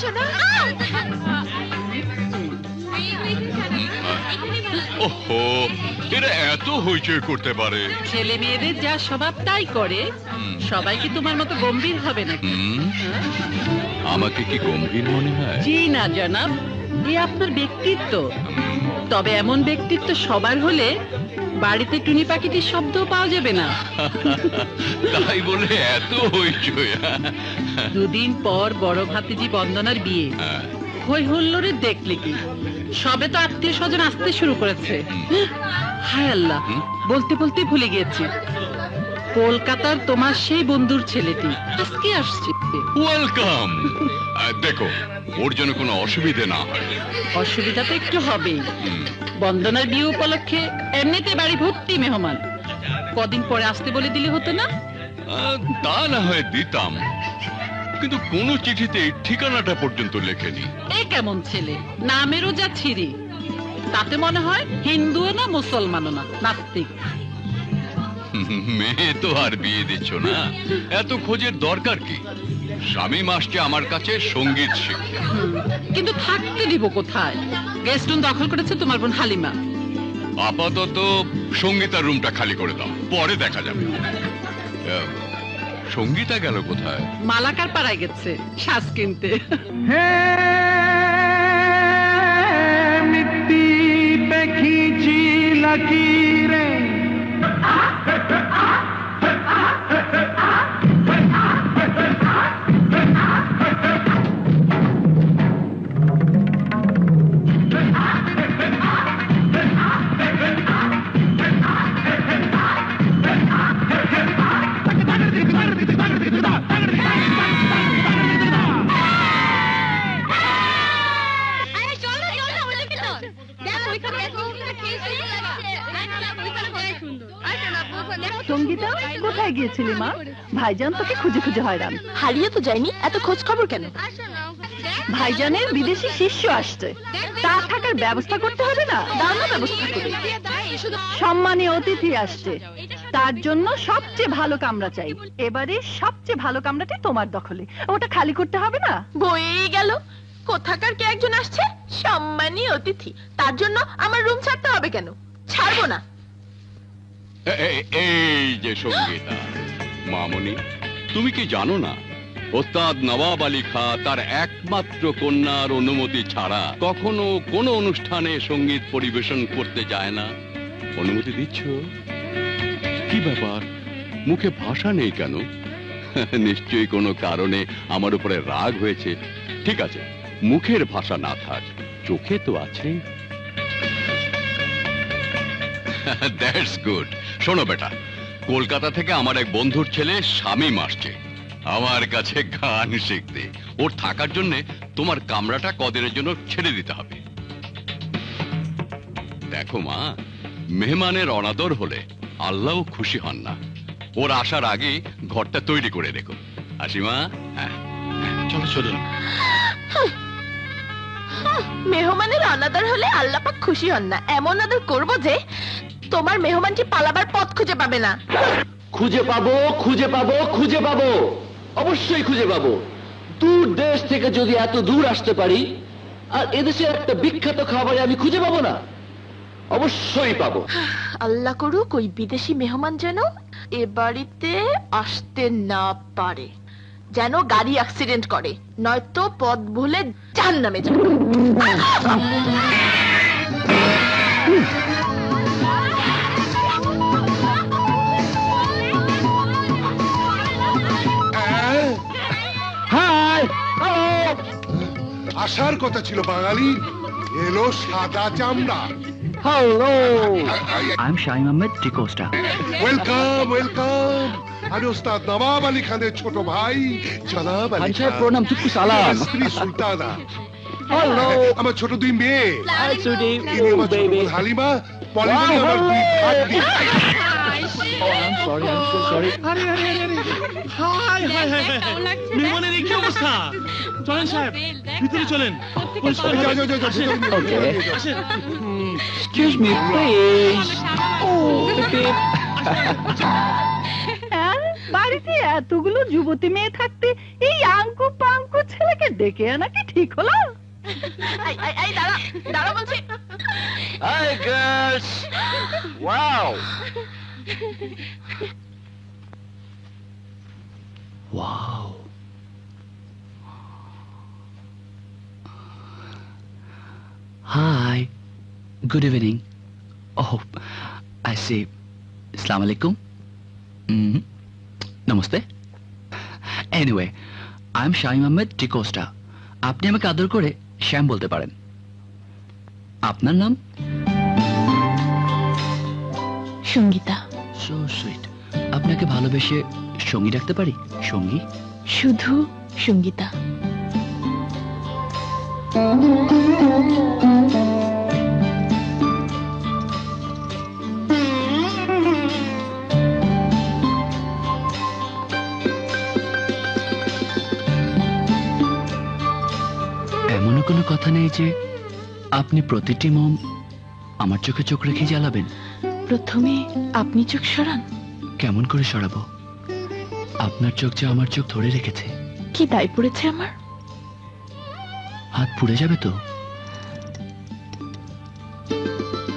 শোনা। ওহো, এরা এত হইচই করতে পারে? ছেলে মেয়েদের যা স্বভাব তাই করে। সবাই কি তোমার মতো গম্ভীর হবে নাকি? আমাকে কি গম্ভীর মনে হয়? জি না জনাব, এ আপনার ব্যক্তিত্ব। তবে এমন ব্যক্তিত্ব সবার হলে বাড়িতে টুনি পাখিটির শব্দ পাওয়া যাবে না। তাই বলে এত হইচই? দুদিন পর বড় ভাতিজি বন্দনার বিয়ে। হই হুল্লোড়ে দেখলে কি, সবে তো আত্মীয় স্বজন আসতে শুরু করেছে। হায় আল্লাহ, বলতে বলতে ভুলে গিয়েছি, কলকাতার তোমার সেই বন্ধুর ছেলেটি আজকে আসছে। ওয়েলকাম। দেখো, ওর জন্য কোনো অসুবিধে না হয়। অসুবিধা তো একটু হবেই। বন্দনার বিয়ে উপলক্ষে এমনিতে বাড়ি ভর্তি মেহমান। কদিন পরে আসতে বলে দিলে হতো না? তা না হয় দিতাম, কিন্তু কোন চিঠিতে ঠিকানাটা পর্যন্ত লেখেনি। এ কেমন ছেলে, নামেরও যা ছিরি। তাতে মনে হয় হিন্দুও না মুসলমানও না, নাস্তিক। মেয়ে তো আর বিয়ে দিচ্ছ না, এত খোঁজের দরকার কি? স্বামী আসছে আমার কাছে সঙ্গীত শিখতে। কিন্তু থাকতে দিব কোথায়? গেস্ট রুম দখল করেছে তোমার বোন হালিমা। আপাতত সঙ্গীতার রুমটা খালি করে দাও, পরে দেখা যাবে। সঙ্গীতা গেল কোথায়? মালাকার পাড়ায় গেছে শ্বাস কিনতে। मिट्टी पे खींची लकीरें সঙ্গীতা, কোথায় গিয়েছিলি মা? ভাইজান তোকে খুঁজে খুঁজে হয়রান। হারিয়ে তো যায়নি, এত খোঁজ খবর কেন? ভাইজানের বিদেশি শিষ্য আসছে, তা থাকার ব্যবস্থা করতে হবে না? দাও না ব্যবস্থা করে। সম্মানী অতিথি আসছে, তার জন্য সবচেয়ে ভালো কামরা চাই। এবারে সবচেয়ে ভালো কামরাটি তোমার দখলে, ওটা খালি করতে হবে না? বয়েই গেল, কোথাকার কে একজন আসছে সম্মানী অতিথি, তার জন্য আমার রুম ছাড়তে হবে কেন? ছাড়বো না। এই যে সঙ্গীতা মামনি, তুমি কি জানো না ওস্তাদ নবাব আলী খাঁ তার একমাত্র কন্যার অনুমতি ছাড়া কখনো কোনো অনুষ্ঠানে সঙ্গীত পরিবেশন করতে যায় না? অনুমতি দিচ্ছ? কি ব্যাপার, মুখে ভাষা নেই কেন? নিশ্চয়ই কোনো কারণে আমার উপরে রাগ হয়েছে। ঠিক আছে, মুখের ভাষা না থাক, চোখে তো আছে। That's good. শোনো বেটা, কলকাতা থেকে আমার এক বন্ধুর ছেলে শামীম আসছে আমার কাছে গান শিখতে। ওর থাকার জন্য তোমার কামরাটা কদিনের জন্য ছেড়ে দিতে হবে। দেখো মা, মেহমানের অনাদর হলে আল্লাহও খুশি হন না। ওর আসার আগে ঘরটা তৈরি করে রেখো। আসি মা? চলো চলো। মেহমানের অনাদর হলে আল্লাহ পাক খুশি হন না, এমন আদর করবো যে তোমার মেহমানটি পালাবার পথ খুঁজে পাবে না। খুঁজে পাবো, খুঁজে পাবো, খুঁজে পাবো, অবশ্যই খুঁজে পাবো। দূর দেশ থেকে যদি এত দূর আসতে পারি, আর এদেশের একটা বিখ্যাত খাবারে আমি খুঁজে পাবো না? অবশ্যই পাবো। আল্লাহ করুক ওই বিদেশি মেহমান যেন এ বাড়িতে আসতে না পারে, যেন গাড়ি অ্যাক্সিডেন্ট করে, নয়তো পথ ভুলে জাহান্নামে যাবে। আসার কথা ছিল বাঙালি, এলো সাদা চামড়া। Hello, I am Shahin Ahmed D'Costa. Welcome welcome. আমি ওস্তাদ নবাব আলী খানের ছোট ভাই জনাব আলী খান। প্রণাম, চুক্কু সালাম। স্ত্রী সুলতানা। হ্যালো, আমার ছোট দুই মেয়ে, হাই সুইটি, ইনি আমার ছোট বোন হালিমা, পলিমনি আমার দুই ভাগ্নি। Sorry, I am so sorry. আরে আরে আরে, হাই হাই হাই, মেহমানের এই কি অবস্থা? চলেন সাহেব, ভিতরে চলেন। Okay, excuse me please. ও বেবি, বাড়িতে এতগুলো যুবতী মেয়ে থাকতে এই আঙ্কু পাঙ্কু ছেলেকে ডেকে আনা কি ঠিক হলো? দাঁড়া দাঁড়া বলছি। Hi girls! Wow! Wow. Hi. Good evening. Oh, I see. Assalamu alaikum. Namaste. Anyway, I'm Shaim Ahmed Ticosta. আপনি আমাকে আদর করে শ্যাম বলতে পারেন। আপনার নাম? সঙ্গীতা। So sweet. আপনাকে ভালোবেসে সঙ্গী ডাকতে পারি? সঙ্গী? শুধু সঙ্গীতা। এমনও কোনো কথা নেই যে আপনি প্রতিটি মোম আমার চোখে চোখ রেখে জ্বালাবেন? প্রথমে আপনি চোখ সরান। কেমন করে সরাবো? আপনার চোখ যে আমার চোখ ধরে রেখেছে। কি দায় পড়েছে আমার? হাত পুড়ে যাবে তো?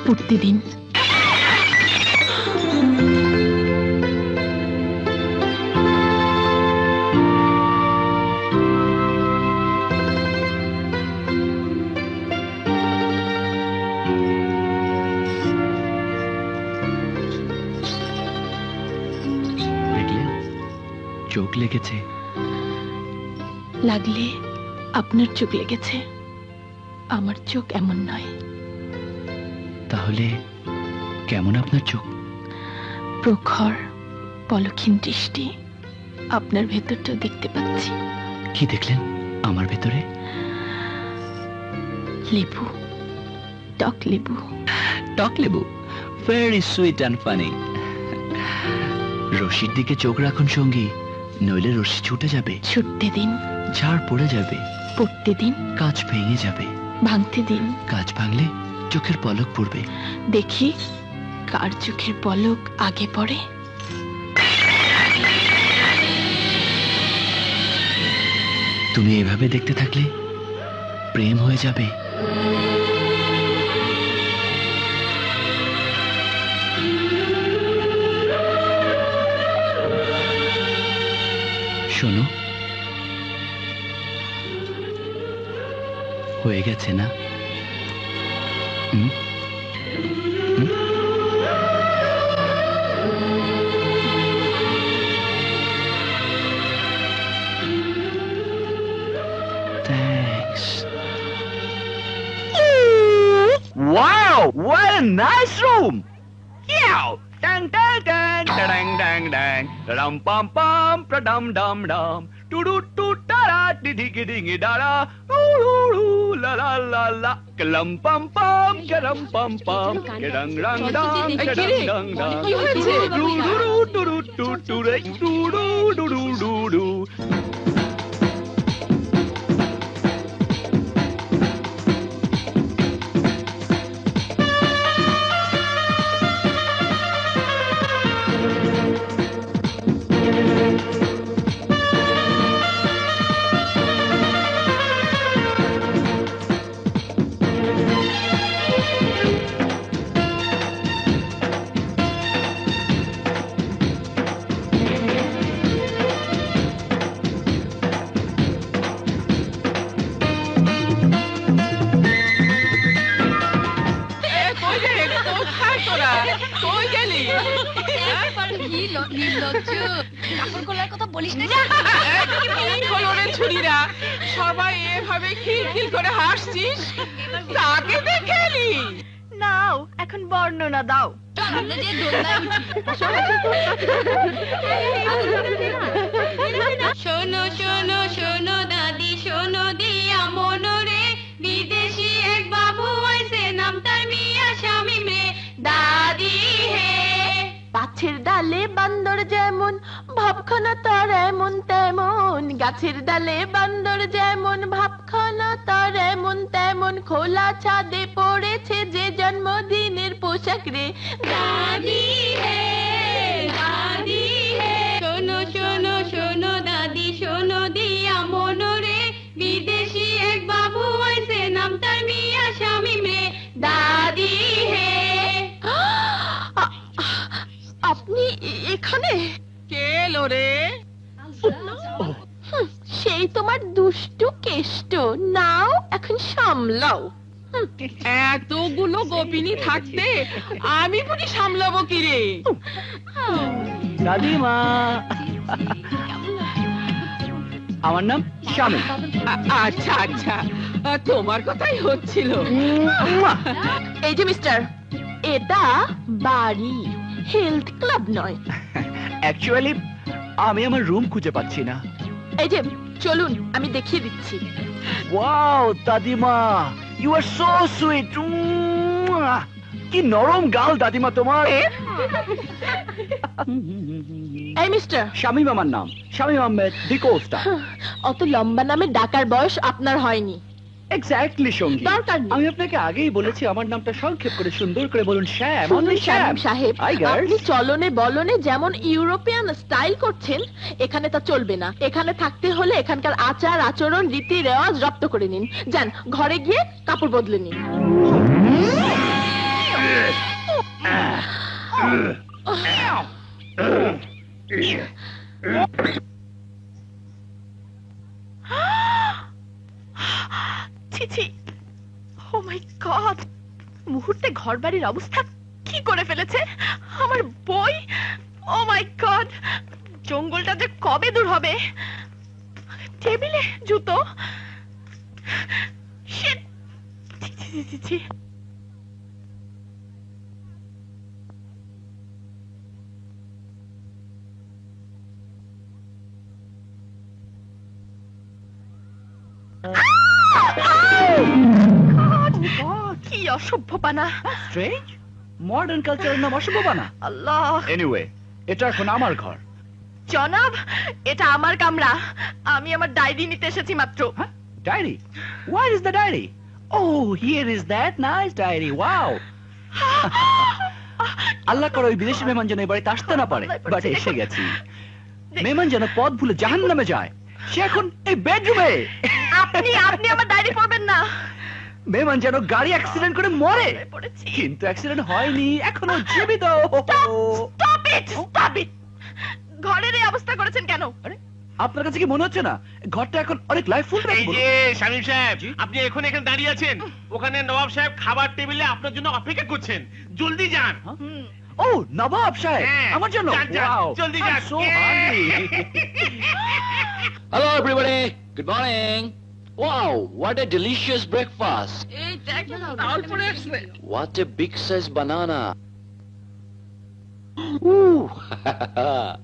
পুড়তে দিন। চোখ লেগেছে। লাগলে আপনার চোখ লেগেছে, আমার চোখ এমন নয়। তাহলে কেমন আপনার চোখ? প্রখর পলক্ষীন দৃষ্টি। আপনার ভেতরটা দেখতে পাচ্ছি। কি দেখলেন আমার ভেতরে? লেবু, টক লেবু। টক লেবু, ভেরি সুইট অ্যান্ড ফানি। রশির দিকে চোখ রাখুন সঙ্গী, নইলে রশি ছুটে যাবে। ছুটতে দিন। ঝাড় পড়ে যাবে। পড়তে দিন। কাঁচ ভেঙে যাবে। ভাঙতে দিন। কাঁচ ভাঙলে চোখের পলক পড়বে। দেখি কার চোখের পলক আগে পড়ে। তুমি এভাবে দেখতে থাকলে প্রেম হয়ে যাবে। শোনো, হয়ে গেছে না? Thanks. Wow, what a nice room! Yeah! Dang dang dang dang dang dang dam pam pam dum dum dum do do do da da di di ding da da la la la la kalam pam pam karam pam pam kadang rang dang kadang dang dang do do do do do do do do do do do. সবাই এভাবে খিলখিল করে হাসছিস, তাকে দেখেলি? নাও এখন বর্ণনা দাও। শোনো শোনো শোনো দাদি, শোনো দিয়া মনোরে, বিদেশি এক বাবু আইছে, নাম তার মিয়া শামিম রে। দাদি হে, গাছের ডালে বান্দর যেমন, ভাবখানা তার এমন তেমন। গাছের ডালে বান্দর যেমন, ভাবখানা তার এমন তেমন। খোলা ছাদে পড়েছে যে জন্মদিনের পোশাক রে। দাদি হে, দাদি হে। শোনো শোনো শোনো দাদি শোনো দিয়া মনোরে বিদেশি এক বাবু আইছে নাম তার মিয়া শামীম রে দাদি হে আপনি এখানে? কে এলো রে? সেই তোমার দুষ্টু কেষ্ট, নাও এখন সামলাও। এতগুলো গোপিনী থাকতে আমি বুঝি সামলাবো কি রে? দাদিমা, আমার নাম শামীম। আচ্ছা আচ্ছা, তোমার কথাই হচ্ছিল। এই যে মিস্টার, এটা বাড়ি, হেলথ ক্লাব নয়। অ্যাকচুয়ালি আমি আমার রুম খুঁজে পাচ্ছি না। এই যে চলুন, আমি দেখিয়ে দিচ্ছি। ওয়াও দাদিমা, ইউ আর সো সুইট। কি নরম গাল দাদিমা তোমার। এই মিস্টার, শামীম আমার নাম, শামীম আহমেদ ডিকোস্টা। অত লম্বা নামে ডাকার বয়স আপনার হয়নি। এক্স্যাক্টলি সঙ্গী, দরকার নেই। আমি আপনাকে আগেই বলেছি আমার নামটা সংক্ষেপ করে সুন্দর করে বলুন, শ্যাম। শুনুন only শ্যাম। শামীম সাহেব, Hi, girls. আপনি চলনে বলনে যেমন ইউরোপিয়ান স্টাইল করছেন, এখানে তা চলবে না। এখানে থাকতে হলে এখানকার আচার আচরণ রীতি রেওয়াজ রপ্ত করে নিন। যান ঘরে গিয়ে কাপড় বদলে নিন। ছি ছি, ও মাই গড, মুহূর্তে ঘরবাড়ির অবস্থা কি করে ফেলেছে। আমার বই, ও মাই গড, জঙ্গলটা যে কবে দূর হবে। টেবিলে জুতো, শিট, ছি ছি ছি ছি। কি অসভ্যপানা। স্ট্রেঞ্জ, মডার্ন কালচারের নাম অসভ্যবানা। আল্লাহ। এনিওয়ে, এটা এখন আমার ঘর। জনাব, এটা আমার কামরা। আমি আমার ডায়েরি নিতে এসেছি মাত্র। Diary? Where is the diary? Oh, here is that nice diary. Wow. আল্লাহ করে ওই বিদেশি মেহমান যেন এই বাড়িতে আসতে না পারে, বাট এসে গেছি। মেহমান যেন পথ ভুলে জাহান্নামে যায়, সে এখন এই বেডরুমে। আপনি আমার ডায়েরি পড়বেন না। মেহমান যেন গাড়ি অ্যাক্সিডেন্ট করে মরে, কিন্তু অ্যাক্সিডেন্ট হয়নি, এখনো জীবিত। Stop it! Stop it! ঘরের এই অবস্থা করেছেন কেন? আরে, আপনার কাছে কি মনে হচ্ছে না ঘরটা এখন অনেক লাইফফুল? এই যে শামীম সাহেব, আপনি এখন এখানে দাঁড়িয়ে আছেন, ওখানে নবাব সাহেব খাবার টেবিলে আপনার জন্য অপেক্ষা করছেন, জলদি যান। ও নবাব সাহেব, আমার জন্য? যান, যান, Wow, জলদি I'm যান। so hungry. Hello everybody, good morning. Wow, what a delicious breakfast. এই দেখ, চাউল পড়ে আসছে। What a big size banana. Ooh.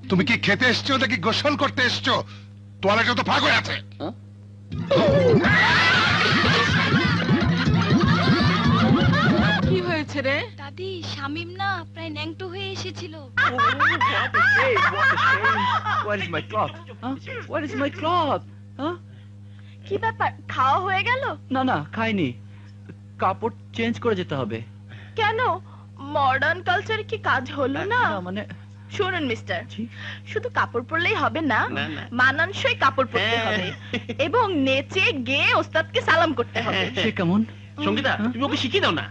তুমি কি খেতে এসছো নাকি গোসল করতে এসছো? তোয়ালেটা তো ফাঁক হয়ে আছে। Huh? কি হয়েছে রে? দাদি শামীম না প্রায় ন্যাংটো হয়ে এসেছিল। Oh, what a shame, what a shame. Where is my cloth? Huh? Where is my cloth? Huh? কি ব্যাপার, খাওয়া হয়ে গেল? না না, খাইনি। কাপড় চেঞ্জ করে যেতে হবে। কেন, মডার্ন কালচার কি কাজ হলো না? মানে শুনুন মিস্টার, জি? শুধু কাপড় পরলেই হবে না, না, না। মানানসই কাপড় পরতে হ্যাঁ। হবে এবং নেচে গেয়ে ওস্তাদকে সালাম করতে হবে। সে কেমন? সঙ্গীতা, তুমি ওকে শিখিয়ে দাও না।